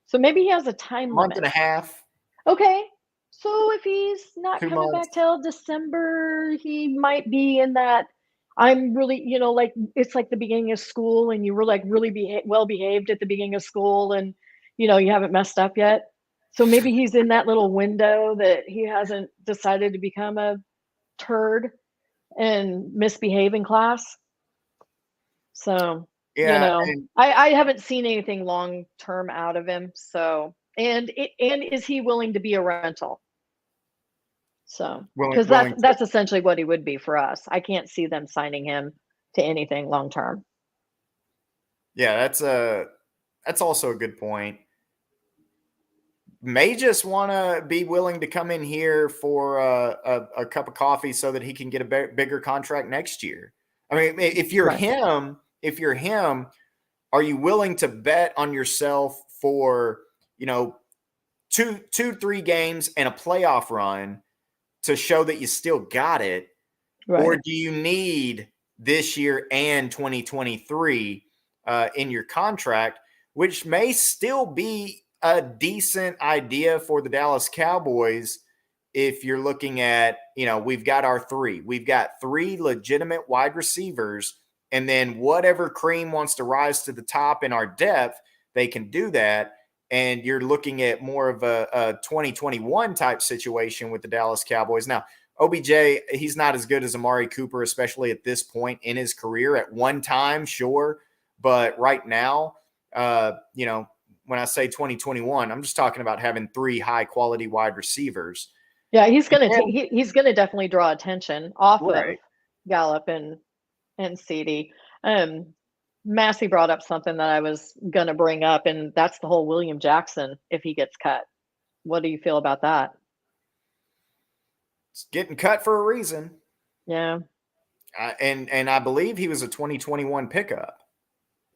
So maybe he has a time Month limit. and a half. Okay. So if he's not 2 coming months. back till December, he might be in that. I'm really, like, it's like the beginning of school and you were like really well behaved at the beginning of school, and, you haven't messed up yet. So maybe he's in that little window that he hasn't decided to become a turd and misbehave in class. So, Yeah. I haven't seen anything long term out of him. So, and is he willing to be a rental? So, because that's essentially what he would be for us. I can't see them signing him to anything long term. Yeah, that's also a good point. May just want to be willing to come in here for a cup of coffee so that he can get a bigger contract next year. I mean, if you're him, are you willing to bet on yourself for, 3 games and a playoff run to show that you still got it? Right. Or do you need this year and 2023 in your contract, which may still be a decent idea for the Dallas Cowboys if you're looking at, we've got 3 legitimate wide receivers, and then whatever cream wants to rise to the top in our depth, they can do that. And you're looking at more of a 2021 type situation with the Dallas Cowboys. Now, OBJ, he's not as good as Amari Cooper, especially at this point in his career. At one time, sure. But right now, when I say 2021, I'm just talking about having 3 high-quality wide receivers. Yeah, he's gonna definitely draw attention off of Gallup and CD. Massey brought up something that I was gonna bring up, and that's the whole William Jackson if he gets cut. What do you feel about that? It's getting cut for a reason. Yeah. And I believe he was a 2021 pickup.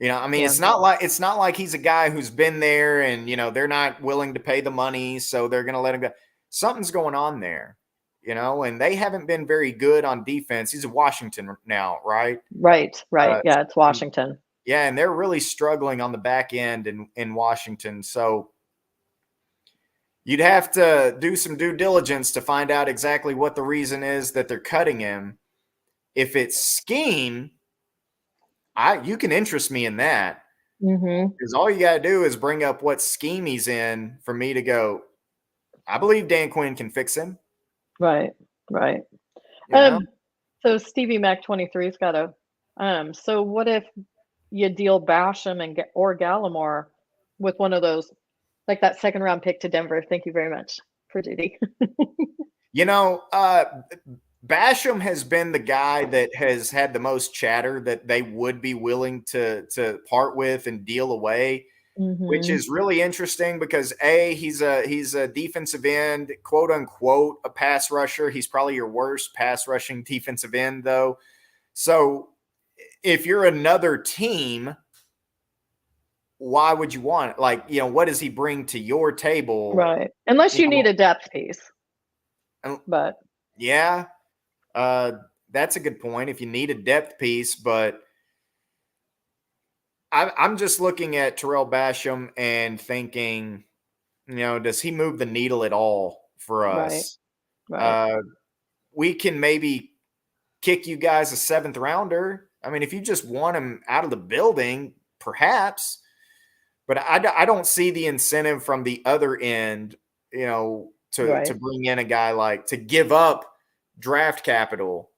I mean, it's not like he's a guy who's been there and, they're not willing to pay the money, so they're going to let him go. Something's going on there, and they haven't been very good on defense. He's in Washington now, right? Right. Yeah, it's Washington. Yeah, and they're really struggling on the back end in Washington. So you'd have to do some due diligence to find out exactly what the reason is that they're cutting him. If it's scheme, you can interest me in that. Because all you got to do is bring up what scheme he's in for me to go, I believe Dan Quinn can fix him. Right. So Stevie Mac 23's got a so what if you deal Basham or Gallimore with one of those, like that second round pick to Denver? Thank you very much for duty. Basham has been the guy that has had the most chatter that they would be willing to part with and deal away. which Mm-hmm. is really interesting because he's a defensive end, quote unquote, a pass rusher. He's probably your worst pass rushing defensive end, though. So if you're another team, why would you want it? Like, what does he bring to your table? Right. Unless You you need know, a depth piece, and- but yeah, that's a good point. If you need a depth piece, but I'm just looking at Terrell Basham and thinking, does he move the needle at all for right, us? right, Uh, we can maybe kick you guys a seventh rounder. I mean, if you just want him out of the building, perhaps. But I don't see the incentive from the other end, to right. bring in a guy like to give up draft capital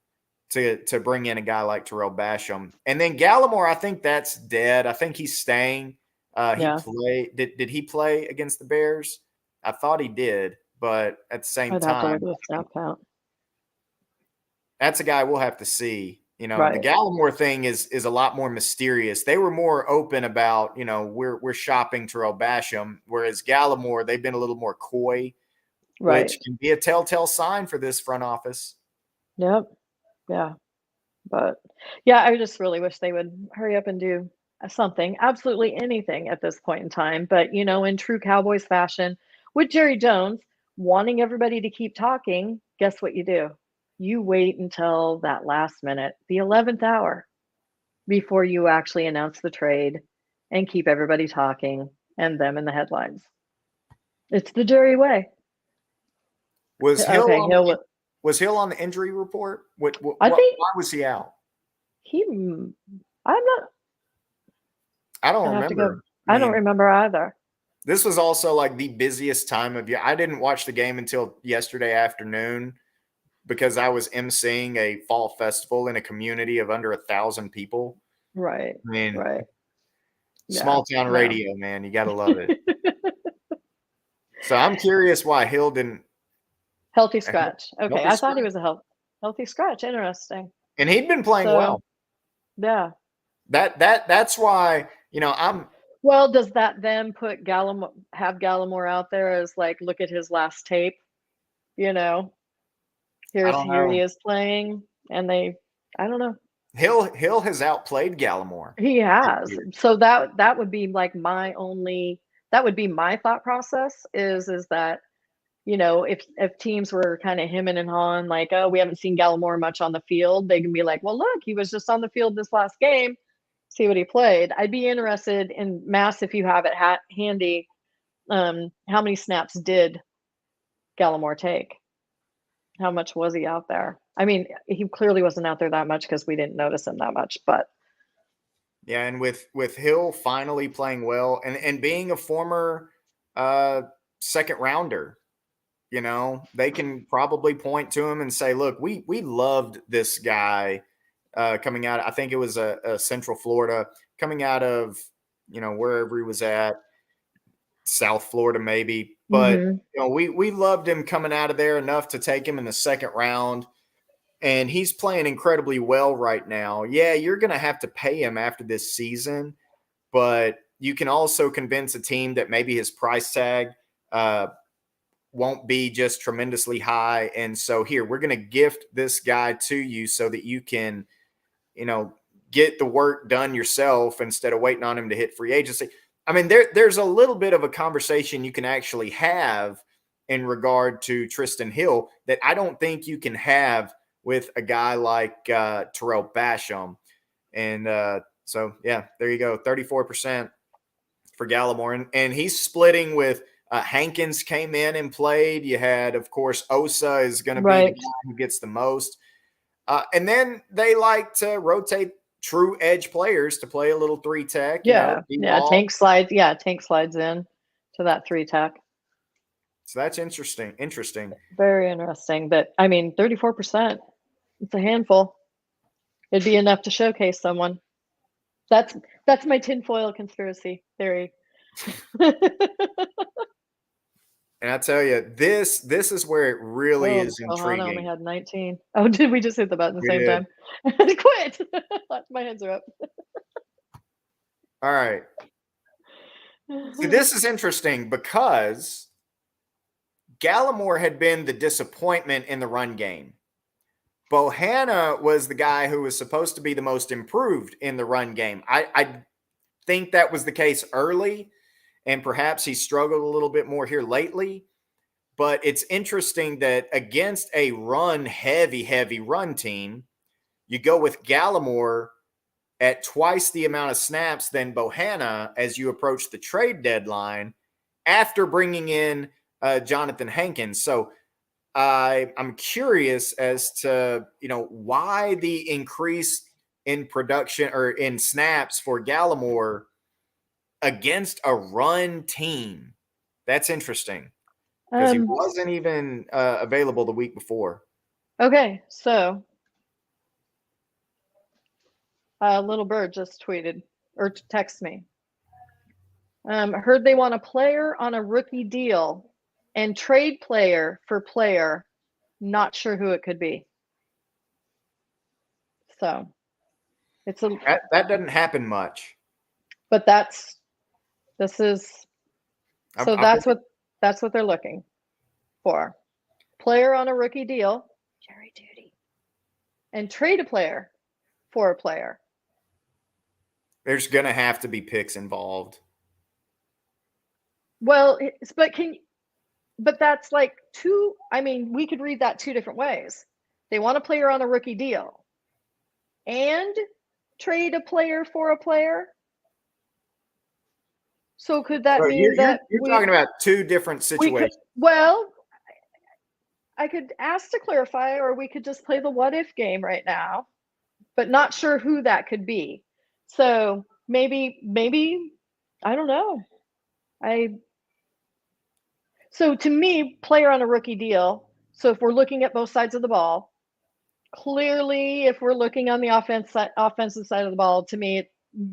to bring in a guy like Terrell Basham. And then Gallimore, I think that's dead. I think he's staying. He Yeah, played. Did he play against the Bears? I thought he did, but at the same I'd have to look time, at the snap count. that's a guy we'll have to see. The Right, Gallimore thing is a lot more mysterious. They were more open about, we're shopping Terrell Basham, whereas Gallimore, they've been a little more coy, right. which can be a telltale sign for this front office. Yep. Yeah. But yeah, I just really wish they would hurry up and do something, absolutely anything at this point in time. But, in true Cowboys fashion, with Jerry Jones wanting everybody to keep talking, guess what you do? You wait until that last minute, the 11th hour, before you actually announce the trade and keep everybody talking and them in the headlines. It's the Jerry way. Was Hill Okay, on the was Hill on the injury report? I think why was he out? I'm not, I don't I'd have to remember. go. I I don't mean, remember either. this was also like the busiest time of year. I didn't watch the game until yesterday afternoon because I was emceeing a fall festival in a community of under 1,000 people. Right, I mean, right. Yeah, small town no. radio, man. You got to love it. So I'm curious why Hill didn't. Healthy scratch. Okay, Healthy I thought he scratch. was a healthy scratch. Interesting. And he'd been playing So, well. yeah. That's why I'm. Well, does that then put Gallimore out there as like, look at his last tape? You know, I don't here he know. is playing, and I don't know. Hill has outplayed Gallimore. He has. So that would be like that would be my thought process is that, if teams were kind of hemming and hawing, like, oh, we haven't seen Gallimore much on the field, they can be like, well, look, he was just on the field this last game. See what he played. I'd be interested in Mass if you have it handy. How many snaps did Gallimore take? How much was he out there? I mean, he clearly wasn't out there that much because we didn't notice him that much. But Yeah, and with Hill finally playing well and being a former second rounder, they can probably point to him and say, look, we loved this guy coming out. I think it was a Central Florida, coming out of wherever he was at, South Florida maybe. But we loved him coming out of there enough to take him in the second round. And he's playing incredibly well right now. Yeah, you're going to have to pay him after this season, but you can also convince a team that maybe his price tag won't be just tremendously high. And so here, we're going to gift this guy to you so that you can, get the work done yourself instead of waiting on him to hit free agency. I mean, there's a little bit of a conversation you can actually have in regard to Tristan Hill that I don't think you can have with a guy like Terrell Basham. And so, yeah, there you go. 34% for Gallimore. And he's splitting with Hankins came in and played. You had, of course, Osa is going to be the guy who gets the most. And then they like to rotate true edge players to play a little 3-tech. yeah. Tank slides in to that 3-tech. So that's interesting. Very interesting. But I mean, 34%. It's a handful. It'd be enough to showcase someone. That's my tinfoil conspiracy theory. And I tell you, this is where it really is intriguing. Ohana only had 19. Oh, did we just hit the button at the same time? Quit. My hands are up. All right. So this is interesting because Gallimore had been the disappointment in the run game. Bohanna was the guy who was supposed to be the most improved in the run game. I think that was the case early, and perhaps he struggled a little bit more here lately. But it's interesting that against a heavy run team, you go with Gallimore at twice the amount of snaps than Bohanna as you approach the trade deadline after bringing in Jonathan Hankins. So I'm curious as to, why the increase in production or in snaps for Gallimore against a run team. That's interesting because he wasn't even available the week before. Okay, so Little Bird just tweeted or texted me. Heard they want a player on a rookie deal and trade player for player. Not sure who it could be. So it's that doesn't happen much. But that's what they're looking for. Player on a rookie deal, Jerry Jeudy, and trade a player for a player. There's going to have to be picks involved. Well, but that's like two. I mean, we could read that two different ways. They want a player on a rookie deal and trade a player for a player. So could that mean that you're talking about two different situations? I could ask to clarify, or we could just play the what if game right now, but not sure who that could be. So maybe I don't know. So to me, player on a rookie deal. So if we're looking at both sides of the ball, clearly, if we're looking on the offensive side of the ball, to me,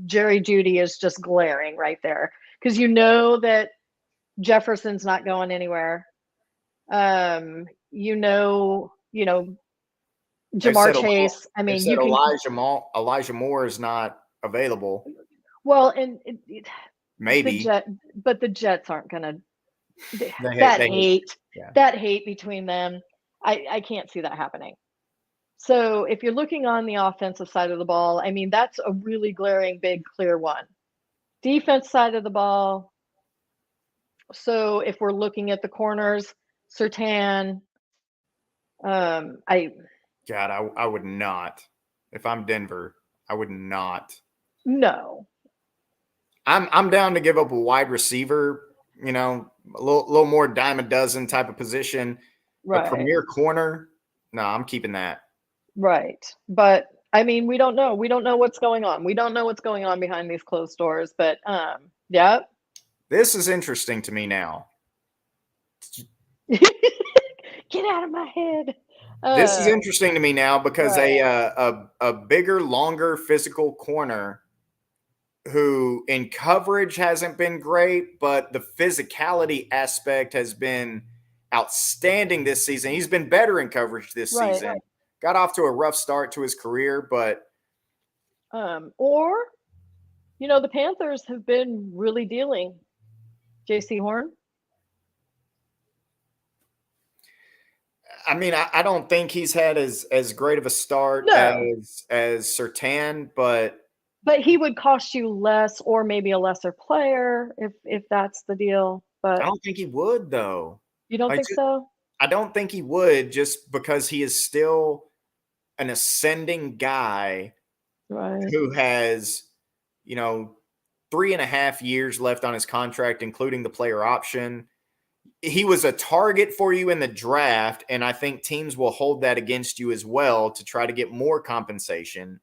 Jerry Jeudy is just glaring right there because that Jefferson's not going anywhere. Jamar Chase. I mean, Elijah Moore is not available. Well, and maybe, but the Jets aren't going to. That hate between them, I can't see that happening. So if you're looking on the offensive side of the ball, I mean, that's a really glaring, big, clear one. Defense side of the ball. So if we're looking at the corners, Surtain, I would not. If I'm Denver, I would not. No. I'm down to give up a wide receiver, a little more dime a dozen type of position. Right. A premier corner, no, I'm keeping that. Right. But I mean, we don't know. We don't know what's going on. We don't know what's going on behind these closed doors. But yeah. This is interesting to me now. Get out of my head. This is interesting to me now because a bigger, longer physical corner who in coverage hasn't been great, but the physicality aspect has been outstanding this season. He's been better in coverage this season. Got off to a rough start to his career, but the Panthers have been really dealing. J.C. Horn. I mean, I don't think he's had as great of a start as Surtain, but he would cost you less, or maybe a lesser player if that's the deal. But I don't think he would, though. You don't think so? I don't think he would, just because he is still an ascending guy who has, 3.5 years left on his contract, including the player option. He was a target for you in the draft, and I think teams will hold that against you as well to try to get more compensation.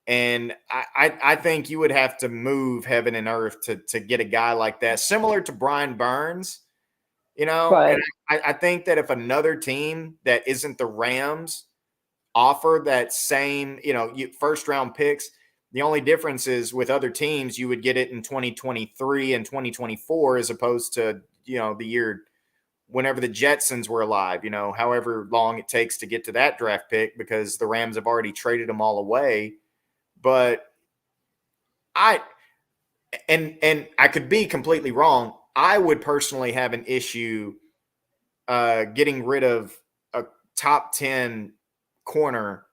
And I think you would have to move heaven and earth to get a guy like that, similar to Brian Burns, And I think that if another team that isn't the Rams offer that same, first round picks, the only difference is with other teams, you would get it in 2023 and 2024 as opposed to, the year whenever the Jetsons were alive, however long it takes to get to that draft pick because the Rams have already traded them all away. But and I could be completely wrong. I would personally have an issue getting rid of a top 10 corner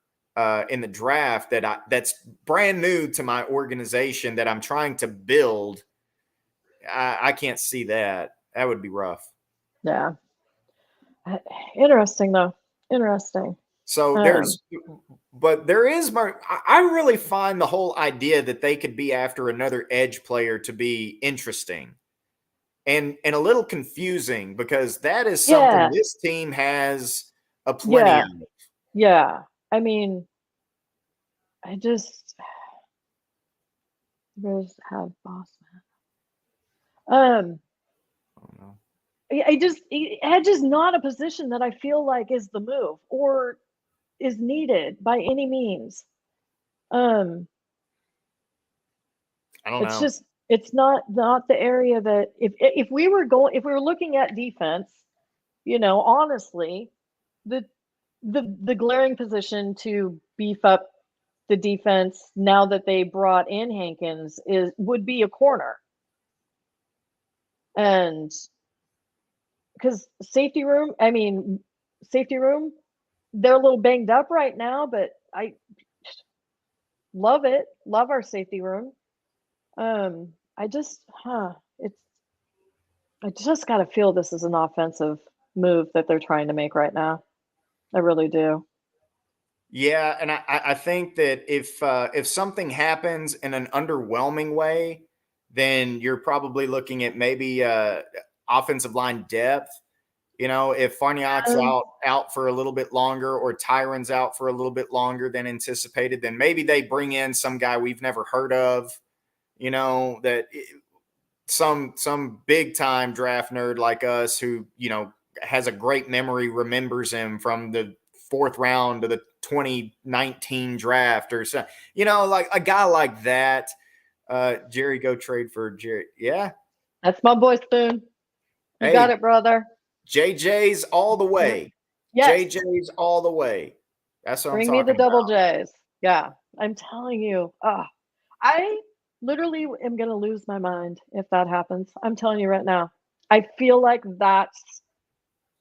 in the draft that's brand new to my organization that I'm trying to build. I can't see that. That would be rough. Yeah. Interesting though. Interesting. So there is more. I really find the whole idea that they could be after another edge player to be interesting and a little confusing, because that is something yeah. this team has a plenty Yeah. of. Yeah. I mean, I just Bears have boss man. Oh, no. Edge is not a position that I feel like is the move or is needed by any means. I don't It's know. just it's not the area that if we were looking at defense, honestly, the the glaring position to beef up the defense now that they brought in Hankins would be a corner. And because safety room, they're a little banged up right now, but I love it. Love our safety room. I just, I just got to feel this is an offensive move that they're trying to make right now. I really do. Yeah, and I think that if something happens in an underwhelming way, then you're probably looking at maybe offensive line depth. If Farniak's Um, out for a little bit longer, or Tyron's out for a little bit longer than anticipated, then maybe they bring in some guy we've never heard of. That some big time draft nerd like us who has a great memory remembers him from the fourth round of the 2019 draft, or so, like a guy like that. Jerry, go trade for Jerry. Yeah. that's my boy Spoon. You got Hey, it, brother. JJ's all the way. Yes. JJ's all the way. That's what I'm Bring me the talking double about. J's. Yeah. I'm telling you. I literally am going to lose my mind if that happens. I'm telling you right now. I feel like that's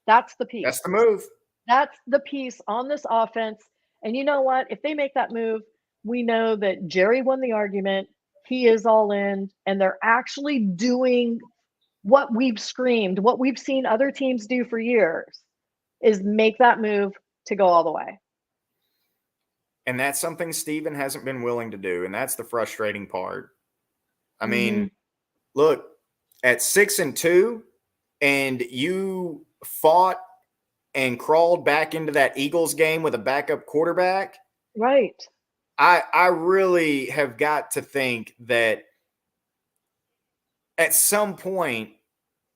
the piece. That's the move. That's the piece on this offense. And you know what? If they make that move, we know that Jerry won the argument. He is all in, and they're actually doing what we've screamed, what we've seen other teams do for years, is make that move to go all the way. And that's something Steven hasn't been willing to do. And that's the frustrating part. I mean, look, at 6-2, and you fought and crawled back into that Eagles game with a backup quarterback. Right. I really have got to think that at some point,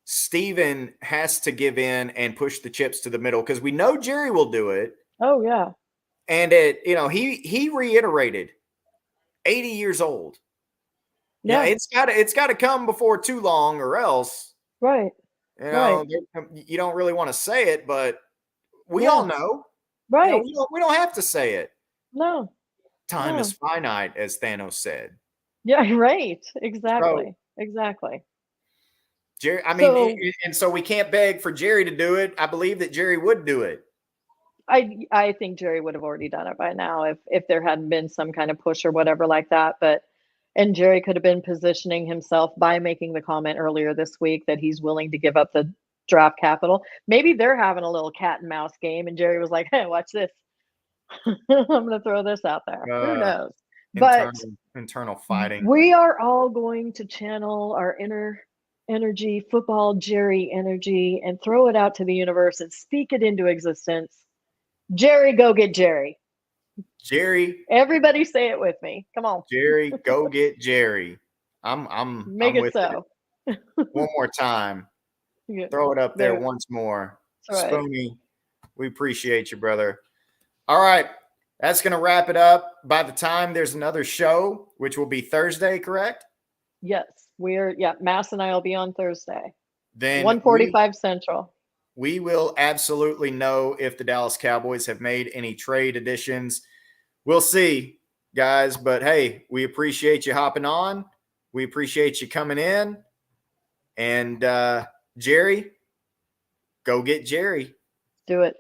Steven has to give in and push the chips to the middle, because we know Jerry will do it. Oh, yeah. And he reiterated 80 years old. Yeah. It's gotta come before too long, or else, Right. Right. you don't really want to say it, but we Yeah. all know. Right. We don't have to say it. No. Time No. is finite, as Thanos said. Yeah, right. Exactly. So, Exactly. Jerry, So and so we can't beg for Jerry to do it. I believe that Jerry would do it. I think Jerry would have already done it by now if there hadn't been some kind of push or whatever like that. And Jerry could have been positioning himself by making the comment earlier this week that he's willing to give up the draft capital. Maybe they're having a little cat and mouse game, and Jerry was like, "Hey, watch this. I'm going to throw this out there." Who knows? But internal fighting. we are all going to channel our inner energy, football Jerry energy, and throw it out to the universe and speak it into existence. Jerry, go get Jerry. Jerry. Everybody say it with me. Come on. Jerry, go get Jerry. I'm Make it with so. it. One more time. Yeah. Throw it up there once more. Right. Spoonie, we appreciate you, brother. All right. That's going to wrap it up. By the time there's another show, which will be Thursday, correct? Yes. Mass and I will be on Thursday. Then 1:45 Central. We will absolutely know if the Dallas Cowboys have made any trade additions. We'll see, guys. But hey, we appreciate you hopping on. We appreciate you coming in. And Jerry, go get Jerry. Do it.